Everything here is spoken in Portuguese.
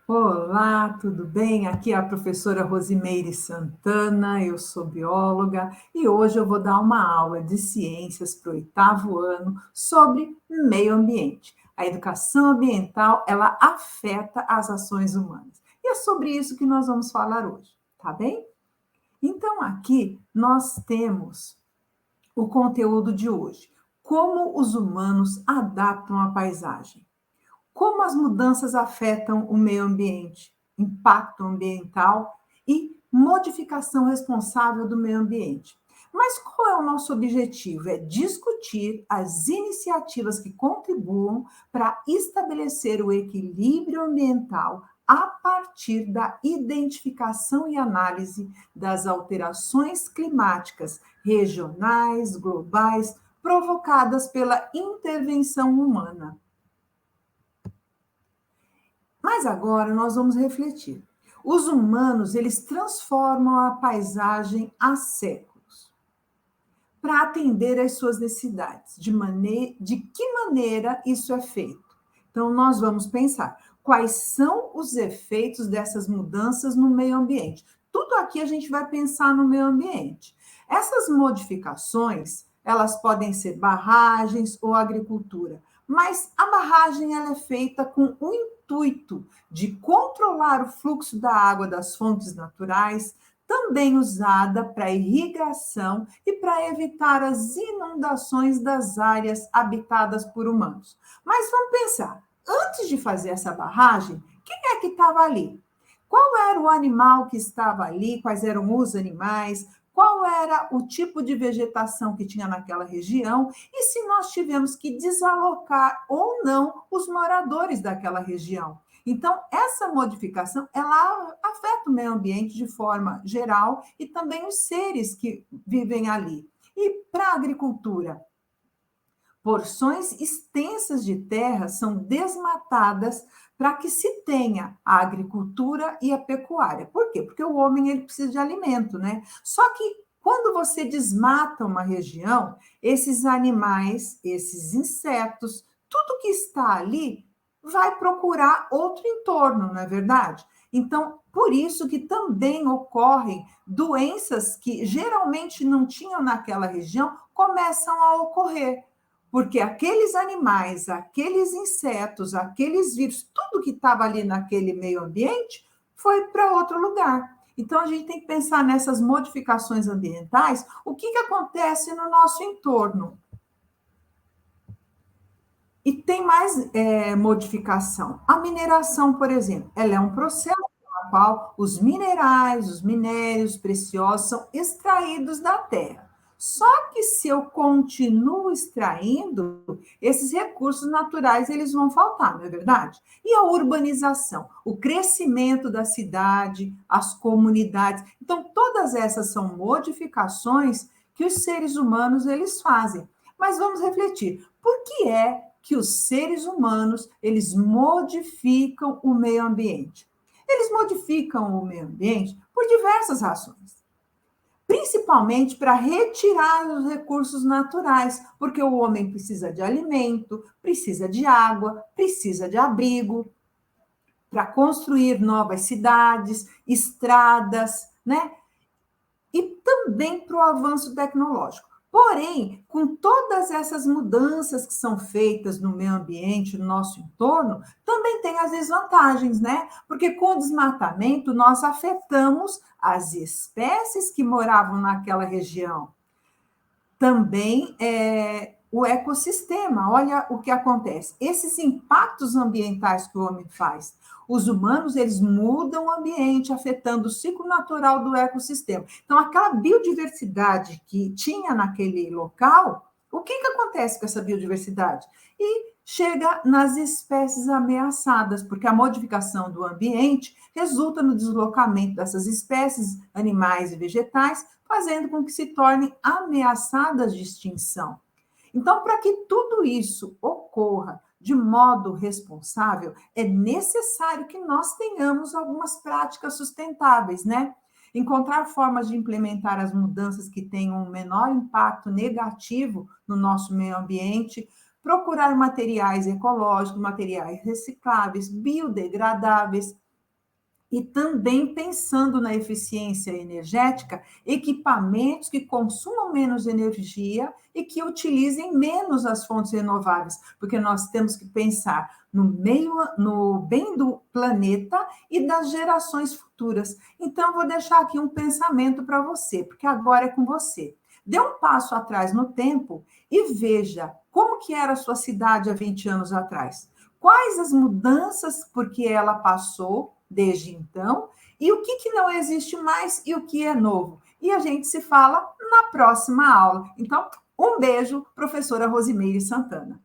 Olá, tudo bem? Aqui é a professora Rosimeire Santana, eu sou bióloga e hoje eu vou dar uma aula de ciências para o oitavo ano sobre meio ambiente. A educação ambiental, ela afeta as ações humanas. E é sobre isso que nós vamos falar hoje, tá bem? Então, aqui nós temos o conteúdo de hoje. Como os humanos adaptam a paisagem. Como as mudanças afetam o meio ambiente, impacto ambiental e modificação responsável do meio ambiente. Mas qual é o nosso objetivo? É discutir as iniciativas que contribuam para estabelecer o equilíbrio ambiental a partir da identificação e análise das alterações climáticas regionais, globais, provocadas pela intervenção humana. Mas agora nós vamos refletir. Os humanos, eles transformam a paisagem há séculos para atender às suas necessidades. De que maneira isso é feito? Então, nós vamos pensar quais são os efeitos dessas mudanças no meio ambiente. Tudo aqui a gente vai pensar no meio ambiente. Essas modificações, elas podem ser barragens ou agricultura, mas a barragem ela é feita com o intuito de controlar o fluxo da água das fontes naturais, também usada para irrigação e para evitar as inundações das áreas habitadas por humanos. Mas vamos pensar, antes de fazer essa barragem, quem é que estava ali? Qual era o animal que estava ali? Quais eram os animais? Qual era o tipo de vegetação que tinha naquela região? E se nós tivemos que desalocar ou não os moradores daquela região? Então, essa modificação, ela afeta o meio ambiente de forma geral e também os seres que vivem ali. E para a agricultura, porções extensas de terra são desmatadas para que se tenha a agricultura e a pecuária. Por quê? Porque o homem ele precisa de alimento, né? Só que quando você desmata uma região, esses animais, esses insetos, tudo que está ali vai procurar outro entorno, não é verdade? Então, por isso que também ocorrem doenças que geralmente não tinham naquela região, começam a ocorrer. Porque aqueles animais, aqueles insetos, aqueles vírus, tudo que estava ali naquele meio ambiente foi para outro lugar. Então, a gente tem que pensar nessas modificações ambientais, o que, que acontece no nosso entorno. E tem mais modificação. A mineração, por exemplo, ela é um processo no qual os minerais, os minérios preciosos são extraídos da terra. Só que se eu continuo extraindo, esses recursos naturais eles vão faltar, não é verdade? E a urbanização, o crescimento da cidade, as comunidades. Então, todas essas são modificações que os seres humanos eles fazem. Mas vamos refletir, por que é que os seres humanos, eles modificam o meio ambiente? Eles modificam o meio ambiente por diversas razões. Principalmente para retirar os recursos naturais, porque o homem precisa de alimento, precisa de água, precisa de abrigo, para construir novas cidades, estradas, né? E também para o avanço tecnológico. Porém, com todas essas mudanças que são feitas no meio ambiente, no nosso entorno, também tem as desvantagens, né? Porque com o desmatamento, nós afetamos as espécies que moravam naquela região. Também o ecossistema, olha o que acontece. Esses impactos ambientais que o homem faz, os humanos, eles mudam o ambiente, afetando o ciclo natural do ecossistema. Então, aquela biodiversidade que tinha naquele local, o que, que acontece com essa biodiversidade? E chega nas espécies ameaçadas, porque a modificação do ambiente resulta no deslocamento dessas espécies, animais e vegetais, fazendo com que se tornem ameaçadas de extinção. Então, para que tudo isso ocorra de modo responsável, é necessário que nós tenhamos algumas práticas sustentáveis, né? Encontrar formas de implementar as mudanças que tenham um menor impacto negativo no nosso meio ambiente, procurar materiais ecológicos, materiais recicláveis, biodegradáveis, E também pensando na eficiência energética, equipamentos que consumam menos energia e que utilizem menos as fontes renováveis, porque nós temos que pensar no meio, no bem do planeta e das gerações futuras. Então, eu vou deixar aqui um pensamento para você, porque agora é com você. Dê um passo atrás no tempo e veja como que era a sua cidade há 20 anos atrás. Quais as mudanças porque ela passou desde então, e o que, que não existe mais e o que é novo. E a gente se fala na próxima aula. Então, um beijo, professora Rosimeire Santana.